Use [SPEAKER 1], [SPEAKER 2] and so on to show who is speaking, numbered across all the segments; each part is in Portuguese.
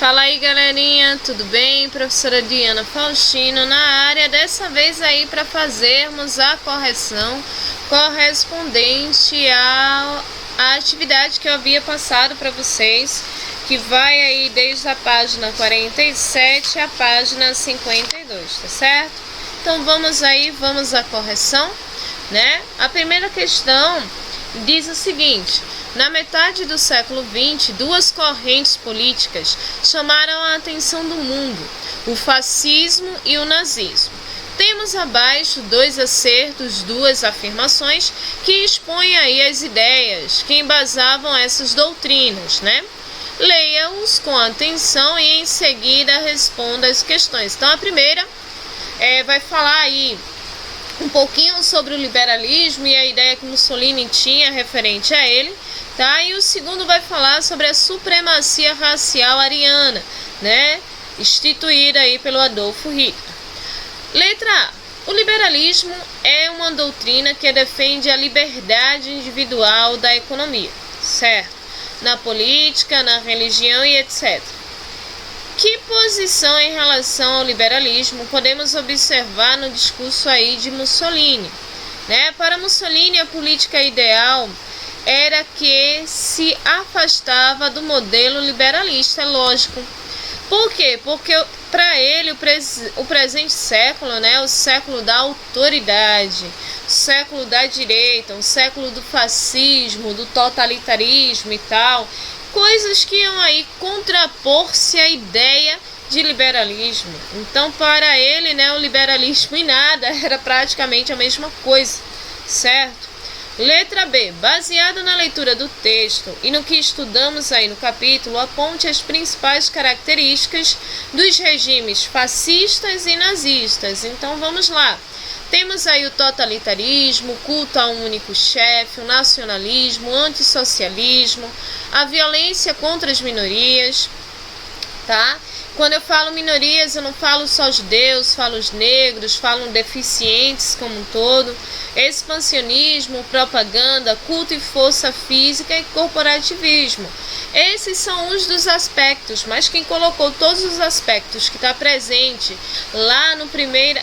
[SPEAKER 1] Fala aí, galerinha, tudo bem? Professora Diana Faustino na área, dessa vez aí para fazermos a correção correspondente à atividade que eu havia passado para vocês, que vai aí desde a página 47 à página 52, tá certo? Então vamos à correção, né? A primeira questão diz o seguinte: na metade do século XX, duas correntes políticas chamaram a atenção do mundo: o fascismo e o nazismo. Temos abaixo dois acertos, duas afirmações que expõem aí as ideias que embasavam essas doutrinas, né? Leia-os com atenção e em seguida responda as questões. Então a primeira vai falar aí um pouquinho sobre o liberalismo e a ideia que Mussolini tinha referente a ele, tá? E o segundo vai falar sobre a supremacia racial ariana, né? Instituída aí pelo Adolfo Hitler. Letra A. O liberalismo é uma doutrina que defende a liberdade individual da economia, certo? Na política, na religião e etc. Que posição em relação ao liberalismo podemos observar no discurso aí de Mussolini, né? Para Mussolini, a política ideal era que se afastava do modelo liberalista, lógico. Por quê? Porque para ele o presente século, né, o século da autoridade, o século da direita, o século do fascismo, do totalitarismo e tal, coisas que iam aí contrapor-se à ideia de liberalismo. Então, para ele, né, o liberalismo e nada era praticamente a mesma coisa, certo? Letra B. Baseado na leitura do texto e no que estudamos aí no capítulo, aponte as principais características dos regimes fascistas e nazistas. Então, vamos lá. Temos aí o totalitarismo, o culto a um único chefe, o nacionalismo, o antissocialismo, a violência contra as minorias, tá? Quando eu falo minorias, eu não falo só judeus, falo os negros, falo deficientes como um todo, expansionismo, propaganda, culto e força física e corporativismo. Esses são uns dos aspectos, mas quem colocou todos os aspectos que está presente lá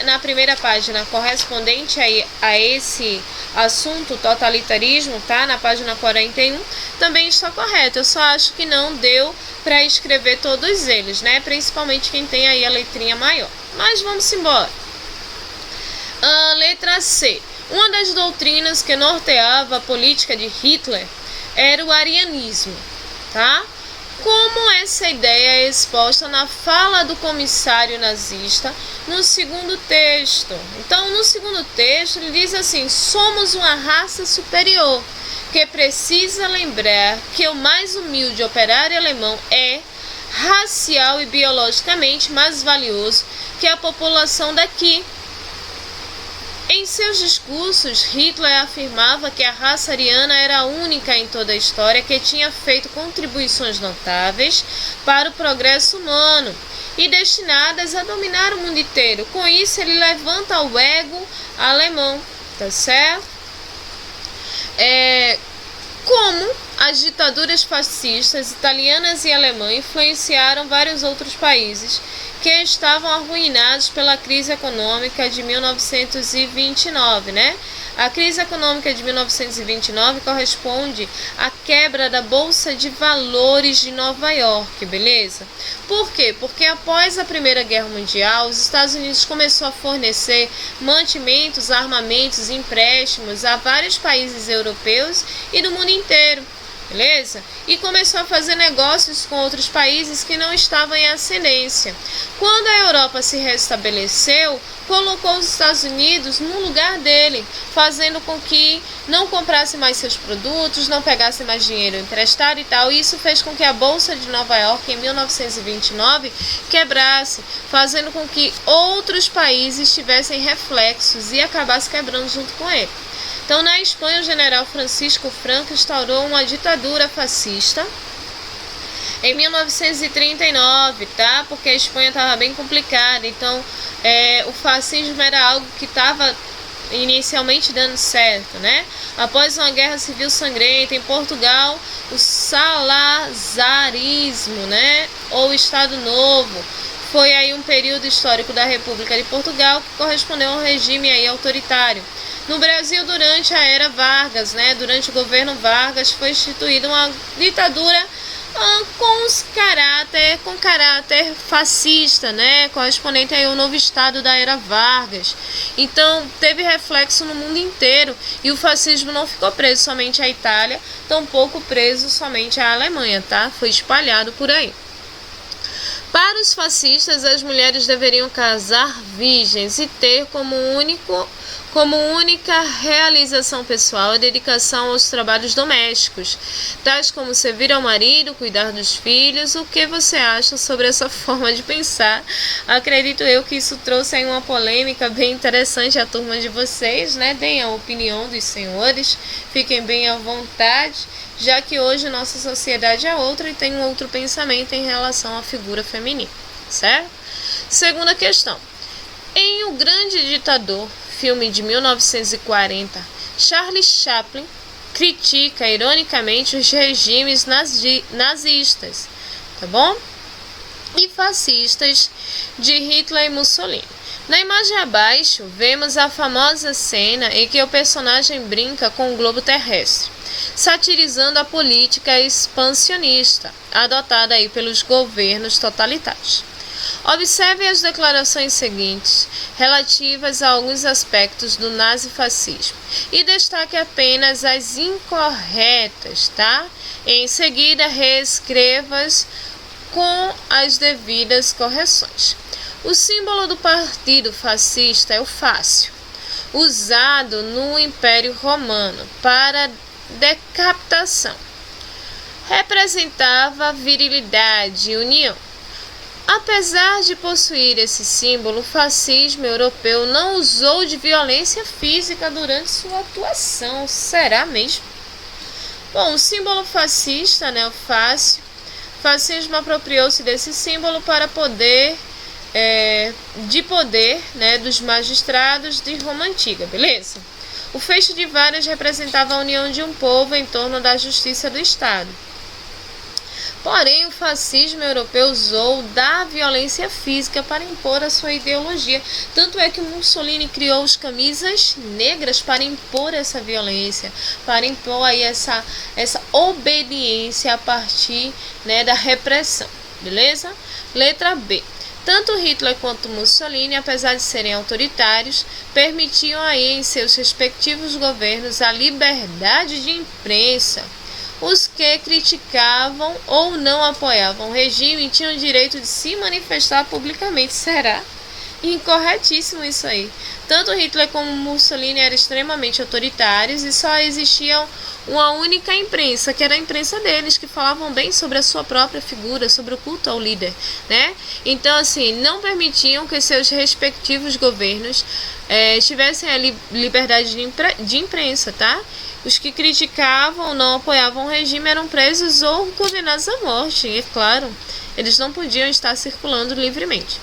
[SPEAKER 1] na primeira página correspondente a esse assunto, totalitarismo, tá? Na página 41, também está correto. Eu só acho que não deu para escrever todos eles, né? Principalmente quem tem aí a letrinha maior. Mas vamos embora. Letra C. Uma das doutrinas que norteava a política de Hitler era o arianismo, tá? Como essa ideia é exposta na fala do comissário nazista no segundo texto. Então, no segundo texto, ele diz assim: somos uma raça superior, que precisa lembrar que o mais humilde operário alemão é racial e biologicamente mais valioso que a população daqui. Em seus discursos, Hitler afirmava que a raça ariana era a única em toda a história que tinha feito contribuições notáveis para o progresso humano e destinadas a dominar o mundo inteiro. Com isso, ele levanta o ego alemão, tá certo? Como as ditaduras fascistas italianas e alemã influenciaram vários outros países que estavam arruinados pela crise econômica de 1929, né? A crise econômica de 1929 corresponde à quebra da Bolsa de Valores de Nova York, beleza? Por quê? Porque após a Primeira Guerra Mundial, os Estados Unidos começou a fornecer mantimentos, armamentos, empréstimos a vários países europeus e do mundo inteiro. Beleza? E começou a fazer negócios com outros países que não estavam em ascendência. Quando a Europa se restabeleceu, colocou os Estados Unidos no lugar dele, fazendo com que não comprasse mais seus produtos, não pegasse mais dinheiro emprestado e tal. E isso fez com que a Bolsa de Nova York, em 1929, quebrasse, fazendo com que outros países tivessem reflexos e acabasse quebrando junto com ele. Então, na Espanha, o general Francisco Franco instaurou uma ditadura fascista em 1939, tá? Porque a Espanha estava bem complicada. Então, o fascismo era algo que estava inicialmente dando certo, né? Após uma guerra civil sangrenta em Portugal, o salazarismo, né, ou Estado Novo. Foi aí um período histórico da República de Portugal que correspondeu a um regime aí autoritário. No Brasil, durante a era Vargas, durante o governo Vargas, foi instituída uma ditadura com caráter fascista, correspondente aí ao novo estado da era Vargas. Então, teve reflexo no mundo inteiro e o fascismo não ficou preso somente à Itália, tampouco preso somente à Alemanha, tá? Foi espalhado por aí. Para os fascistas, as mulheres deveriam casar virgens e ter como única realização pessoal a dedicação aos trabalhos domésticos, tais como servir ao marido, cuidar dos filhos. O que você acha sobre essa forma de pensar? Acredito eu que isso trouxe aí uma polêmica bem interessante à turma de vocês, Deem a opinião dos senhores, fiquem bem à vontade, já que hoje nossa sociedade é outra e tem um outro pensamento em relação à figura feminina, certo? Segunda questão. Em O Grande Ditador, filme de 1940, Charlie Chaplin critica ironicamente os regimes nazistas, tá bom? E fascistas de Hitler e Mussolini. Na imagem abaixo, vemos a famosa cena em que o personagem brinca com o globo terrestre, satirizando a política expansionista adotada aí pelos governos totalitários. Observe as declarações seguintes, relativas a alguns aspectos do nazifascismo, e destaque apenas as incorretas, tá? Em seguida, reescreva-as com as devidas correções. O símbolo do partido fascista é o fácil, usado no Império Romano para decapitação. Representava virilidade e união. Apesar de possuir esse símbolo, o fascismo europeu não usou de violência física durante sua atuação. Será mesmo? Bom, o símbolo fascista, o fascismo apropriou-se desse símbolo para poder dos magistrados de Roma Antiga, beleza? O feixe de varas representava a união de um povo em torno da justiça do Estado. Porém, o fascismo europeu usou da violência física para impor a sua ideologia. Tanto é que Mussolini criou os camisas negras para impor essa violência, para impor aí essa obediência a partir da repressão. Beleza? Letra B. Tanto Hitler quanto Mussolini, apesar de serem autoritários, permitiam aí em seus respectivos governos a liberdade de imprensa. Os que criticavam ou não apoiavam o regime tinham o direito de se manifestar publicamente. Será? Incorretíssimo isso aí. Tanto Hitler como Mussolini eram extremamente autoritários e só existia uma única imprensa, que era a imprensa deles, que falavam bem sobre a sua própria figura, sobre o culto ao líder, Então, assim, não permitiam que seus respectivos governos tivessem a liberdade de imprensa, tá? Os que criticavam ou não apoiavam o regime eram presos ou condenados à morte, e é claro, eles não podiam estar circulando livremente.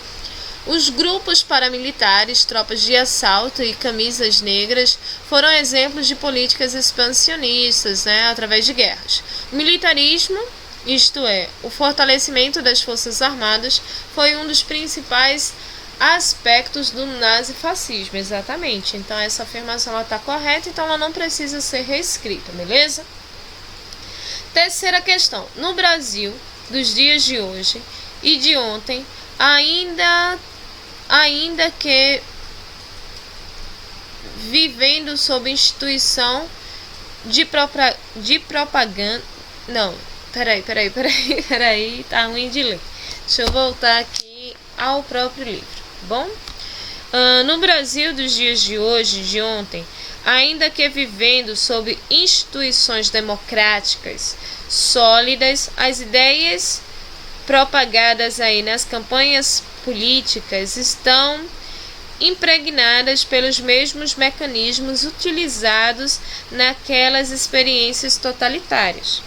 [SPEAKER 1] Os grupos paramilitares, tropas de assalto e camisas negras foram exemplos de políticas expansionistas, através de guerras. O militarismo, isto é, o fortalecimento das forças armadas, foi um dos principais aspectos do nazifascismo, exatamente. Então essa afirmação está correta, então ela não precisa ser reescrita, beleza? Terceira questão. No Brasil, dos dias de hoje e de ontem, ainda que vivendo sob instituição de propaganda... Não, peraí, tá ruim de ler. Deixa eu voltar aqui ao próprio livro. Bom, no Brasil dos dias de hoje, de ontem, ainda que vivendo sob instituições democráticas sólidas, as ideias propagadas aí nas campanhas políticas estão impregnadas pelos mesmos mecanismos utilizados naquelas experiências totalitárias.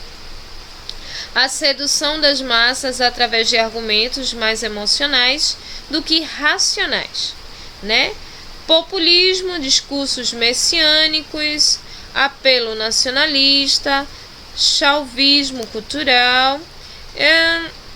[SPEAKER 1] A sedução das massas através de argumentos mais emocionais do que racionais, Populismo, discursos messiânicos, apelo nacionalista, chauvinismo cultural,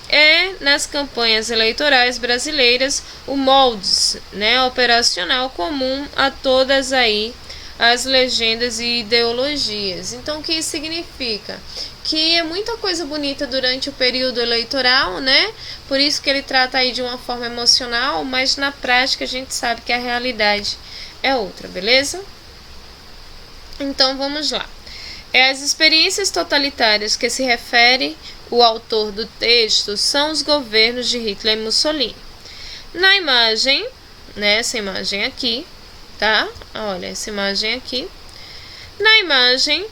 [SPEAKER 1] é nas campanhas eleitorais brasileiras o moldes, né, operacional comum a todas aí as legendas e ideologias. Então, o que isso significa? Que é muita coisa bonita durante o período eleitoral, né? Por isso que ele trata aí de uma forma emocional, mas na prática a gente sabe que a realidade é outra, beleza? Então, vamos lá. As experiências totalitárias que se refere o autor do texto são os governos de Hitler e Mussolini. Na imagem, né, essa imagem aqui, tá? Olha, essa imagem aqui. Na imagem,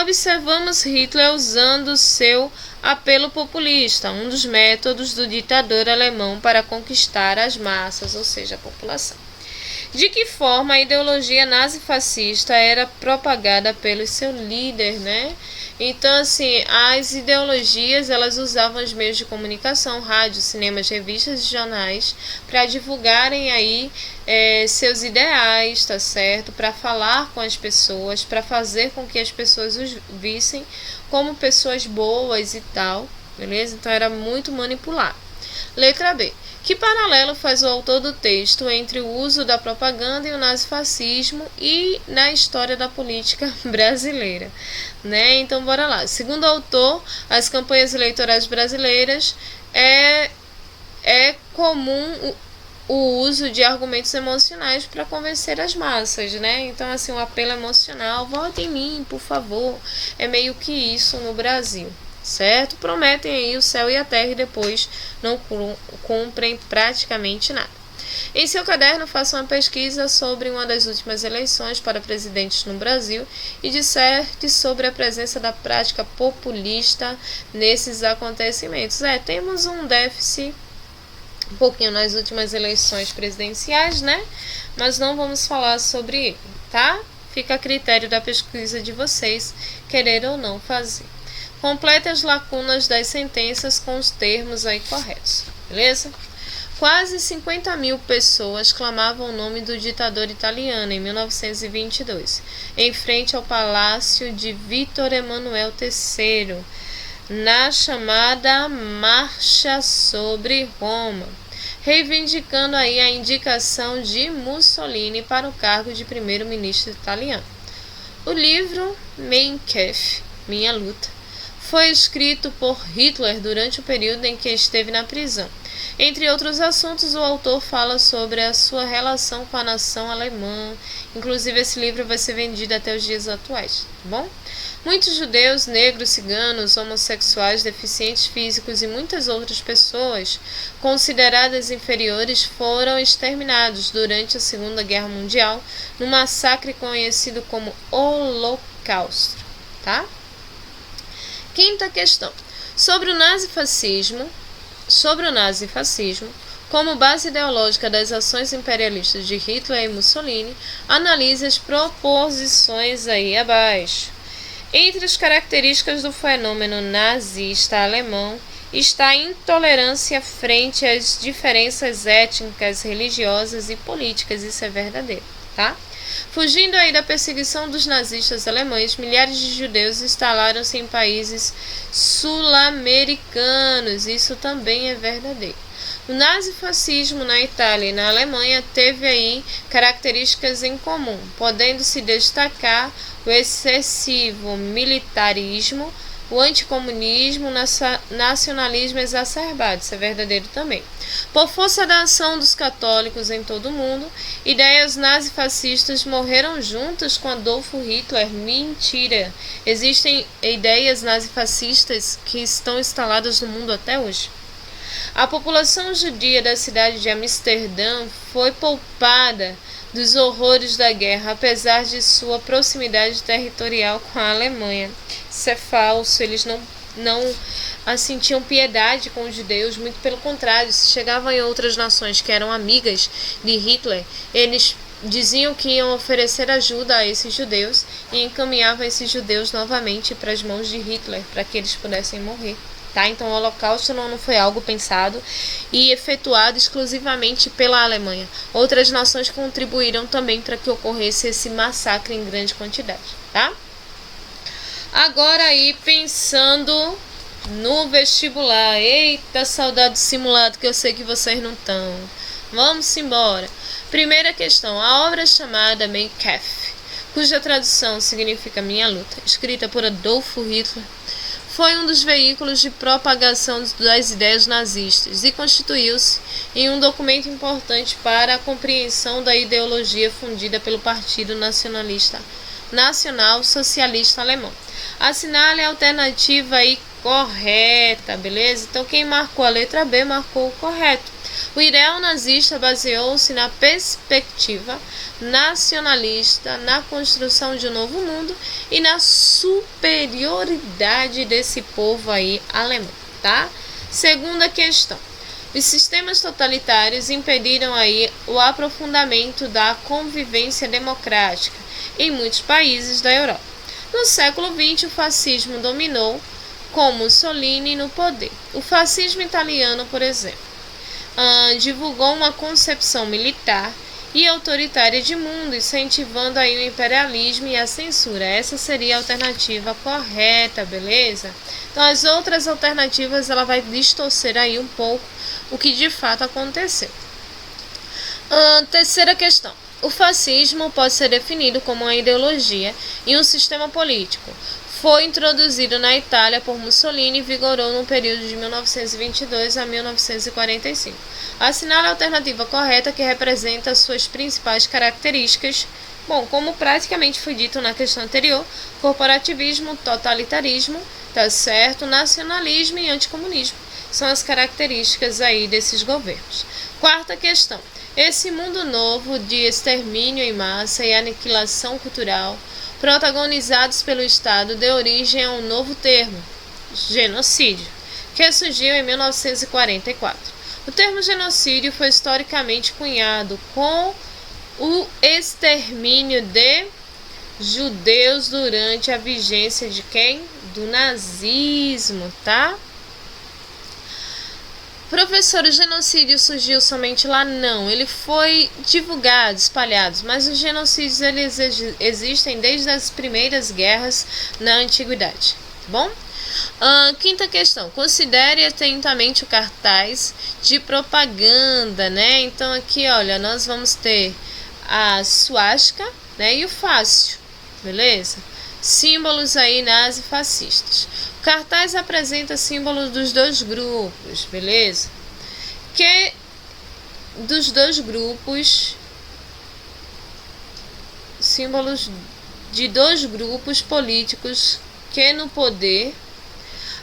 [SPEAKER 1] observamos Hitler usando seu apelo populista, um dos métodos do ditador alemão para conquistar as massas, ou seja, a população. De que forma a ideologia nazifascista era propagada pelo seu líder, né? Então, assim, as ideologias, elas usavam os meios de comunicação, rádio, cinemas, revistas e jornais para divulgarem aí seus ideais, tá certo? Para falar com as pessoas, para fazer com que as pessoas os vissem como pessoas boas e tal, beleza? Então, era muito manipulado. Letra B. Que paralelo faz o autor do texto entre o uso da propaganda e o nazifascismo e na história da política brasileira, né? Então, bora lá. Segundo o autor, as campanhas eleitorais brasileiras é comum o uso de argumentos emocionais para convencer as massas, né? Então, assim, um apelo emocional, vote em mim, por favor. É meio que isso no Brasil. Certo? Prometem aí o céu e a terra e depois não cumprem praticamente nada. Em seu caderno, faça uma pesquisa sobre uma das últimas eleições para presidentes no Brasil e disserte sobre a presença da prática populista nesses acontecimentos. Temos um déficit um pouquinho nas últimas eleições presidenciais, né? Mas não vamos falar sobre ele, tá? Fica a critério da pesquisa de vocês, querer ou não fazer. Complete as lacunas das sentenças com os termos aí corretos, beleza? Quase 50 mil pessoas clamavam o nome do ditador italiano em 1922, em frente ao palácio de Vítor Emanuel III, na chamada Marcha sobre Roma, reivindicando aí a indicação de Mussolini para o cargo de primeiro-ministro italiano. O livro Mein Kampf, Minha Luta, foi escrito por Hitler durante o período em que esteve na prisão. Entre outros assuntos, o autor fala sobre a sua relação com a nação alemã. Inclusive, esse livro vai ser vendido até os dias atuais, tá bom? Muitos judeus, negros, ciganos, homossexuais, deficientes físicos e muitas outras pessoas consideradas inferiores foram exterminados durante a Segunda Guerra Mundial, no massacre conhecido como Holocausto, tá? Quinta questão. Sobre o nazifascismo, como base ideológica das ações imperialistas de Hitler e Mussolini, analise as proposições aí abaixo. Entre as características do fenômeno nazista alemão está a intolerância frente às diferenças étnicas, religiosas e políticas. Isso é verdadeiro, tá? Fugindo aí da perseguição dos nazistas alemães, milhares de judeus instalaram-se em países sul-americanos. Isso também é verdadeiro. O nazifascismo na Itália e na Alemanha teve aí características em comum, podendo se destacar o excessivo militarismo, o anticomunismo, o nacionalismo exacerbado. Isso é verdadeiro também. Por força da ação dos católicos em todo o mundo, ideias nazifascistas morreram juntas com Adolfo Hitler. Mentira! Existem ideias nazifascistas que estão instaladas no mundo até hoje. A população judia da cidade de Amsterdã foi poupada dos horrores da guerra, apesar de sua proximidade territorial com a Alemanha. Isso é falso, eles não tinham piedade com os judeus, muito pelo contrário, se chegavam em outras nações que eram amigas de Hitler, eles diziam que iam oferecer ajuda a esses judeus e encaminhavam esses judeus novamente para as mãos de Hitler, para que eles pudessem morrer. Tá? Então o Holocausto não foi algo pensado e efetuado exclusivamente pela Alemanha. Outras nações contribuíram também para que ocorresse esse massacre em grande quantidade. Tá? Agora aí pensando no vestibular. Eita, saudade do simulado que eu sei que vocês não estão. Vamos embora. Primeira questão. A obra chamada Mein Kampf, cuja tradução significa Minha Luta, escrita por Adolf Hitler, foi um dos veículos de propagação das ideias nazistas e constituiu-se em um documento importante para a compreensão da ideologia fundida pelo Partido Nacional Socialista Alemão. Assinale a alternativa aí correta, beleza? Então quem marcou a letra B marcou o correto. O ideal nazista baseou-se na perspectiva nacionalista, na construção de um novo mundo e na superioridade desse povo aí alemão, tá? Segunda questão. Os sistemas totalitários impediram aí o aprofundamento da convivência democrática em muitos países da Europa. No século XX, o fascismo dominou, com Mussolini no poder. O fascismo italiano, por exemplo, divulgou uma concepção militar e autoritária de mundo, incentivando aí o imperialismo e a censura. Essa seria a alternativa correta, beleza? Então, as outras alternativas, ela vai distorcer aí um pouco o que de fato aconteceu. Terceira questão. O fascismo pode ser definido como uma ideologia e um sistema político. Foi introduzido na Itália por Mussolini e vigorou no período de 1922 a 1945. Assinale a alternativa correta que representa suas principais características. Bom, como praticamente foi dito na questão anterior, corporativismo, totalitarismo, tá certo, nacionalismo e anticomunismo são as características aí desses governos. Quarta questão. Esse mundo novo de extermínio em massa e aniquilação cultural protagonizados pelo Estado deu origem a um novo termo, genocídio, que surgiu em 1944. O termo genocídio foi historicamente cunhado com o extermínio de judeus durante a vigência de quem? Do nazismo, tá? Professor, o genocídio surgiu somente lá? Não, ele foi divulgado, espalhado, mas os genocídios eles existem desde as primeiras guerras na antiguidade, tá bom? Quinta questão, considere atentamente o cartaz de propaganda, né? Então aqui, olha, nós vamos ter a suástica, né, e o fácil, beleza? Símbolos aí nazifascistas. O cartaz apresenta símbolos dos dois grupos, beleza? Que dos dois grupos, símbolos de dois grupos políticos que no poder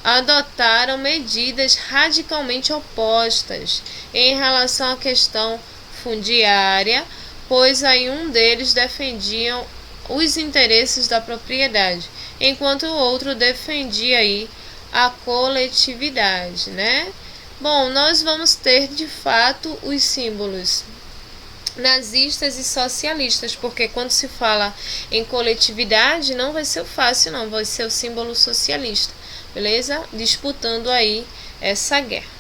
[SPEAKER 1] adotaram medidas radicalmente opostas em relação à questão fundiária, pois aí um deles defendia os interesses da propriedade, enquanto o outro defendia aí a coletividade, né? Bom, nós vamos ter de fato os símbolos nazistas e socialistas, porque quando se fala em coletividade não vai ser o fácil, não, vai ser o símbolo socialista, beleza? Disputando aí essa guerra.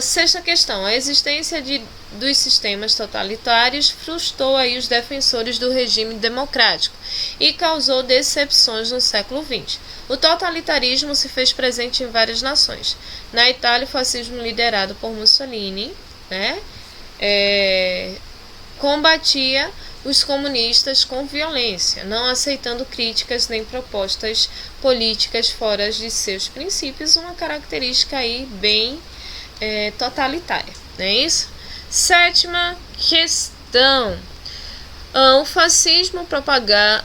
[SPEAKER 1] Sexta questão, a existência dos sistemas totalitários frustrou aí os defensores do regime democrático e causou decepções no século XX. O totalitarismo se fez presente em várias nações. Na Itália, o fascismo liderado por Mussolini, né, combatia os comunistas com violência, não aceitando críticas nem propostas políticas fora de seus princípios, uma característica aí bem totalitária, não é isso? Sétima questão. O fascismo propaga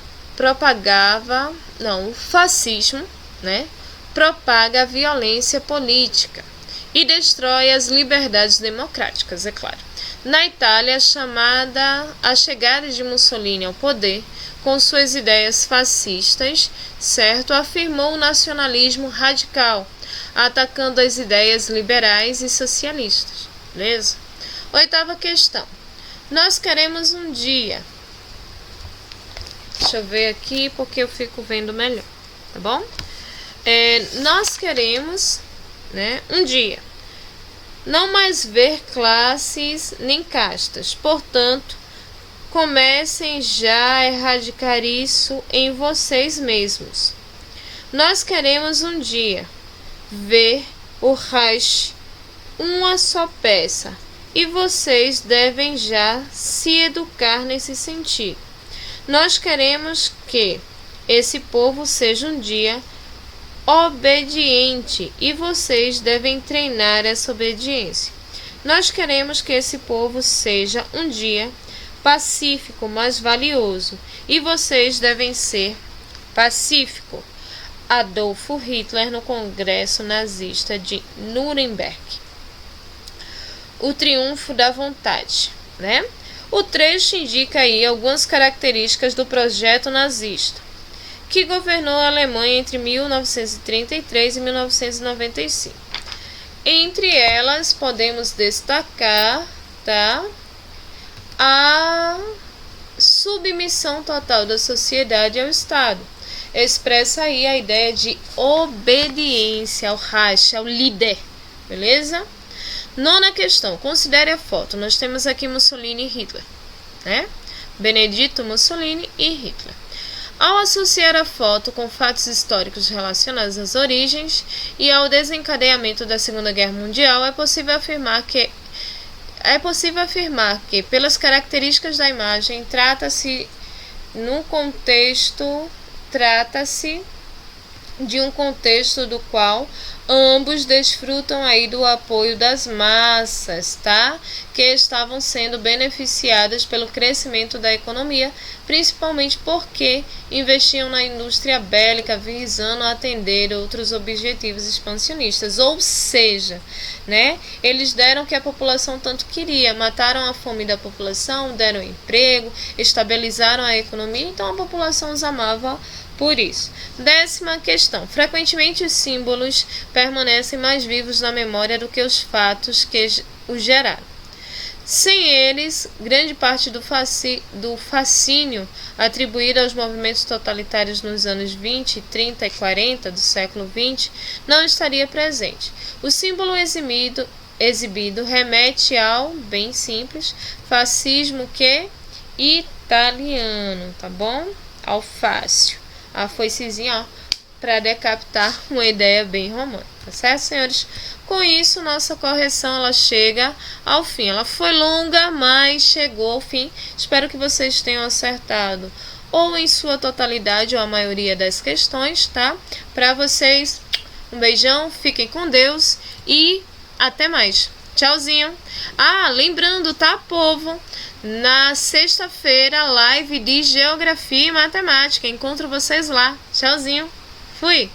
[SPEAKER 1] a violência política e destrói as liberdades democráticas, é claro. Na Itália, a chegada de Mussolini ao poder, com suas ideias fascistas, certo, afirmou o nacionalismo radical, atacando as ideias liberais e socialistas, beleza? Oitava questão. Nós queremos um dia. Deixa eu ver aqui porque eu fico vendo melhor, tá bom? Nós queremos, né, um dia não mais ver classes nem castas. Portanto, comecem já a erradicar isso em vocês mesmos. Nós queremos um dia ver o Reich uma só peça, e vocês devem já se educar nesse sentido. Nós queremos que esse povo seja um dia obediente, e vocês devem treinar essa obediência. Nós queremos que esse povo seja um dia pacífico, mas valioso, e vocês devem ser pacífico. Adolfo Hitler no Congresso Nazista de Nuremberg. O triunfo da vontade, né? O trecho indica aí algumas características do projeto nazista, que governou a Alemanha entre 1933 e 1995. Entre elas, podemos destacar, a submissão total da sociedade ao Estado. Expressa aí a ideia de obediência ao Reich, ao líder, beleza? Nona questão, considere a foto. Nós temos aqui Mussolini e Hitler, né? Benedito Mussolini e Hitler. Ao associar a foto com fatos históricos relacionados às origens e ao desencadeamento da Segunda Guerra Mundial, é possível afirmar que, pelas características da imagem, trata-se de um contexto do qual ambos desfrutam aí do apoio das massas, que estavam sendo beneficiadas pelo crescimento da economia, principalmente porque investiam na indústria bélica visando atender outros objetivos expansionistas. Ou seja, né, eles deram o que a população tanto queria, mataram a fome da população, deram emprego, estabilizaram a economia, então a população os amava por isso. 10ª questão. Frequentemente os símbolos permanecem mais vivos na memória do que os fatos que os geraram. Sem eles, grande parte do fascínio atribuído aos movimentos totalitários nos anos 20, 30 e 40 do século XX não estaria presente. O símbolo exibido remete ao, bem simples, fascismo italiano, tá bom? Ao fácil. A foicezinha, ó, para decapitar uma ideia bem romântica, tá certo, senhores? Com isso, nossa correção ela chega ao fim. Ela foi longa, mas chegou ao fim. Espero que vocês tenham acertado ou em sua totalidade ou a maioria das questões, tá? Para vocês, um beijão, fiquem com Deus e até mais. Tchauzinho. Lembrando, tá, povo? Na sexta-feira, live de Geografia e Matemática. Encontro vocês lá. Tchauzinho. Fui.